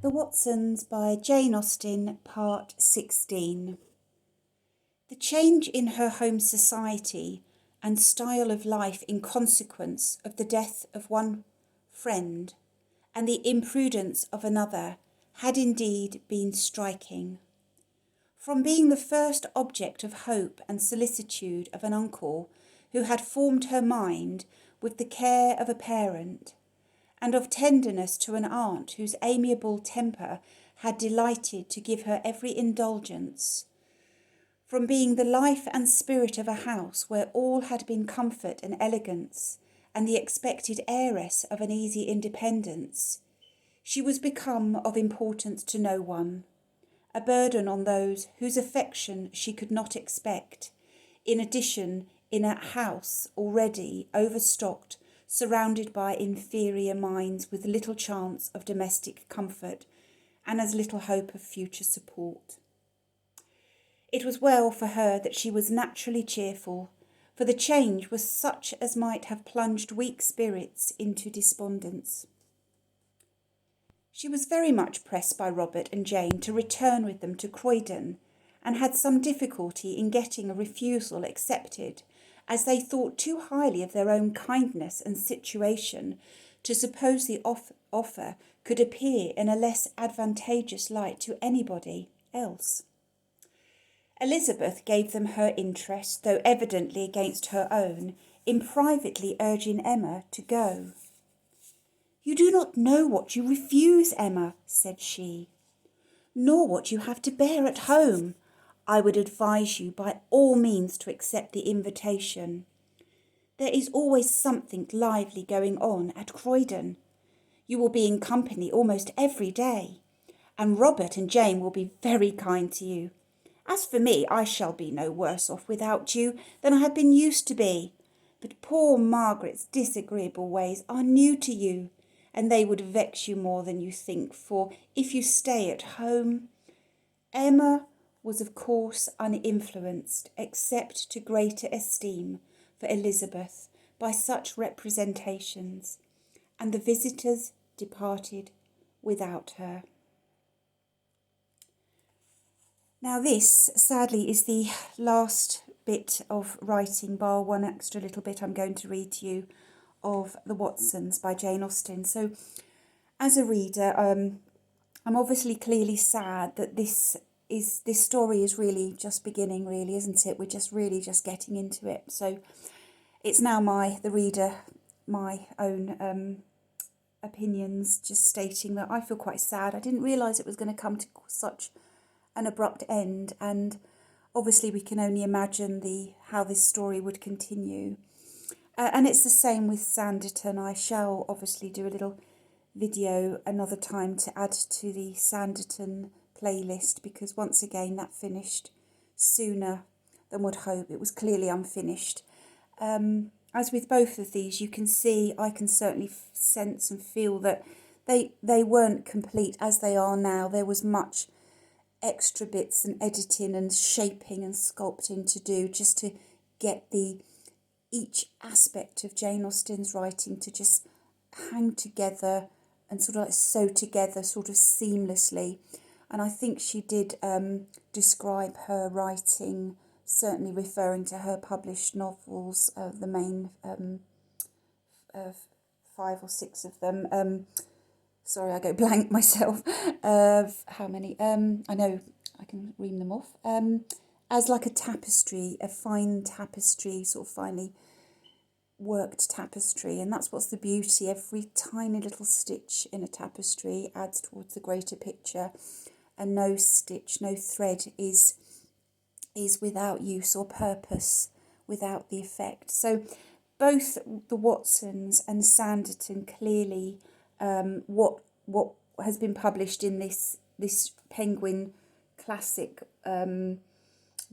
The Watsons by Jane Austen, Part 16. The change in her home society and style of life in consequence of the death of one friend and the imprudence of another had indeed been striking. From being the first object of hope and solicitude of an uncle who had formed her mind with the care of a parent, and of tenderness to an aunt whose amiable temper had delighted to give her every indulgence, from being the life and spirit of a house where all had been comfort and elegance, and the expected heiress of an easy independence, she was become of importance to no one, a burden on those whose affection she could not expect, in addition in a house already overstocked, surrounded by inferior minds with little chance of domestic comfort and as little hope of future support. It was well for her that she was naturally cheerful, for the change was such as might have plunged weak spirits into despondence. She was very much pressed by Robert and Jane to return with them to Croydon, and had some difficulty in getting a refusal accepted, as they thought too highly of their own kindness and situation to suppose the offer could appear in a less advantageous light to anybody else. Elizabeth gave them her interest, though evidently against her own, in privately urging Emma to go. "You do not know what you refuse, Emma," said she, "nor what you have to bear at home. I would advise you by all means to accept the invitation. There is always something lively going on at Croydon. You will be in company almost every day, and Robert and Jane will be very kind to you. As for me, I shall be no worse off without you than I have been used to be. But poor Margaret's disagreeable ways are new to you, and they would vex you more than you think, for if you stay at home—" Emma was of course uninfluenced, except to greater esteem for Elizabeth by such representations, and the visitors departed without her. Now this, sadly, is the last bit of writing, bar one extra little bit I'm going to read to you, of The Watsons by Jane Austen. So as a reader, I'm obviously clearly sad that this story is really just beginning, really, isn't it? We're just really just getting into it. So it's now my own opinions, just stating that I feel quite sad. I didn't realise it was going to come to such an abrupt end, and obviously we can only imagine how this story would continue. And it's the same with Sanditon. I shall obviously do a little video another time to add to the Sanditon playlist, because once again that finished sooner than would hope. It was clearly unfinished. As with both of these, you can see, I can certainly sense and feel that they weren't complete as they are now. There was much extra bits and editing and shaping and sculpting to do just to get each aspect of Jane Austen's writing to just hang together and sort of like sew together sort of seamlessly. And I think she did describe her writing, certainly referring to her published novels, the main 5 or 6 of them. Sorry, I go blank myself. How many? I know I can ream them off. As like a tapestry, a fine tapestry, sort of finely worked tapestry, and that's what's the beauty. Every tiny little stitch in a tapestry adds towards the greater picture, and no stitch, no thread is without use or purpose, without the effect. So both the Watsons and Sanditon clearly what has been published in this Penguin classic,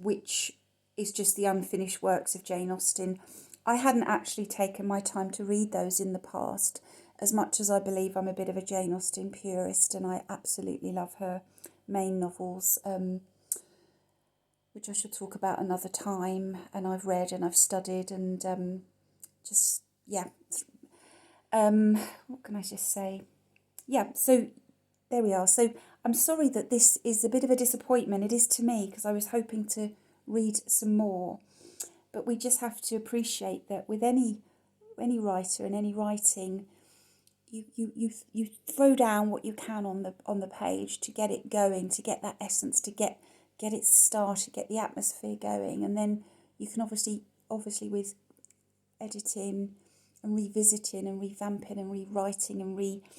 which is just the unfinished works of Jane Austen. I hadn't actually taken my time to read those in the past, as much as I believe I'm a bit of a Jane Austen purist, and I absolutely love her main novels, which I shall talk about another time, and I've read and I've studied, and what can I just say? Yeah, so there we are. So I'm sorry that this is a bit of a disappointment. It is to me, because I was hoping to read some more. But we just have to appreciate that with any writer and any writing, you throw down what you can on the page to get it going, to get that essence, to get it started, get the atmosphere going, and then you can obviously with editing and revisiting and revamping and rewriting and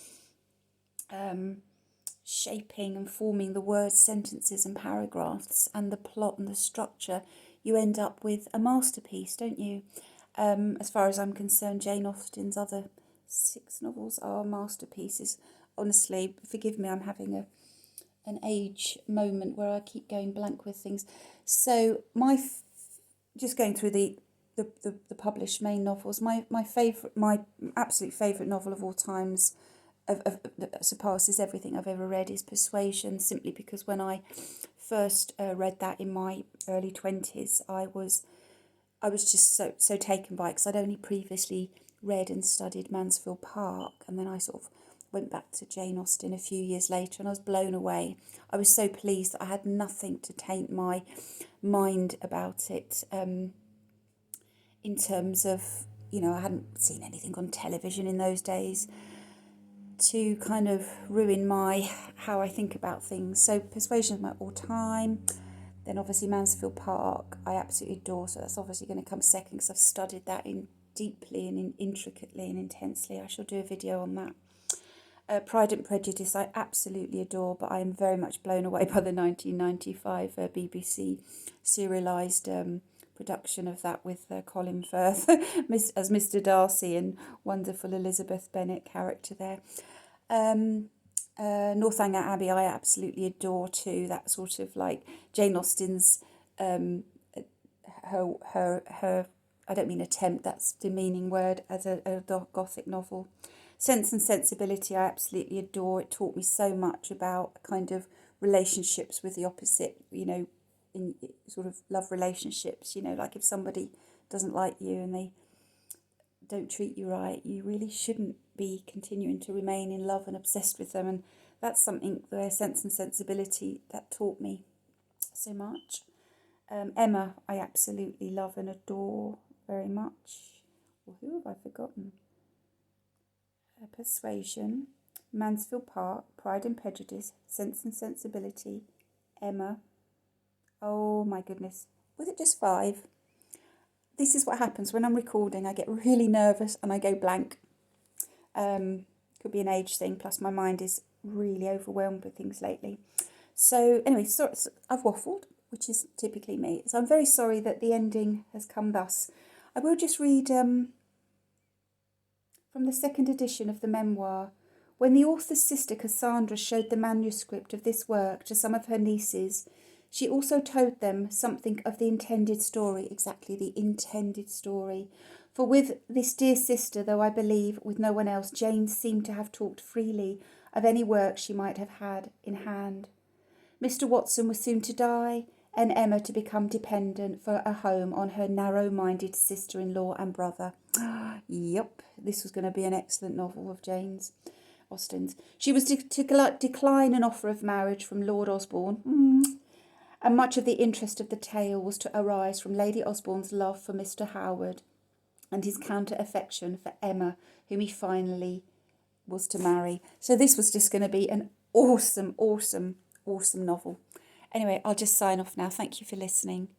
shaping and forming the words, sentences and paragraphs and the plot and the structure, you end up with a masterpiece, don't you? As far as I'm concerned, Jane Austen's other 6 novels are masterpieces. Honestly, forgive me, I'm having an age moment where I keep going blank with things. So just going through the published main novels, my absolute favourite novel of all times, that surpasses everything I've ever read, is Persuasion, simply because when I first read that in my early 20s, I was just so taken by it, because I'd only previously read and studied Mansfield Park, and then I sort of went back to Jane Austen a few years later, and I was blown away. I was so pleased that I had nothing to taint my mind about it, in terms of, I hadn't seen anything on television in those days to kind of ruin how I think about things. So Persuasion is my all-time. Then obviously Mansfield Park, I absolutely adore, so that's obviously going to come second, because I've studied that deeply and intricately and intensely. I shall do a video on that. Pride and Prejudice I absolutely adore, but I am very much blown away by the 1995 BBC serialised production of that with Colin Firth as Mr. Darcy and wonderful Elizabeth Bennet character there. Northanger Abbey I absolutely adore too. That sort of like Jane Austen's her I don't mean attempt, that's a demeaning word, as a Gothic novel. Sense and Sensibility I absolutely adore. It taught me so much about kind of relationships with the opposite, in sort of love relationships, like if somebody doesn't like you and they don't treat you right, you really shouldn't be continuing to remain in love and obsessed with them. And that's something where Sense and Sensibility, that taught me so much. Emma I absolutely love and adore very much. Well, who have I forgotten? Persuasion, Mansfield Park, Pride and Prejudice, Sense and Sensibility, Emma. Oh my goodness, was it just 5? This is what happens when I'm recording. I get really nervous and I go blank. Could be an age thing, plus my mind is really overwhelmed with things lately. So anyway, so I've waffled, which is typically me. So I'm very sorry that the ending has come thus. I will just read from the 2nd edition of the memoir. When the author's sister Cassandra showed the manuscript of this work to some of her nieces, she also told them something of the intended story, exactly the intended story. For with this dear sister, though I believe with no one else, Jane seemed to have talked freely of any work she might have had in hand. Mr. Watson was soon to die, and Emma to become dependent for a home on her narrow-minded sister-in-law and brother. Yep, this was going to be an excellent novel of Jane Austen's. She was to decline an offer of marriage from Lord Osborne, and much of the interest of the tale was to arise from Lady Osborne's love for Mr. Howard and his counter-affection for Emma, whom he finally was to marry. So this was just going to be an awesome, awesome, awesome novel. Anyway, I'll just sign off now. Thank you for listening.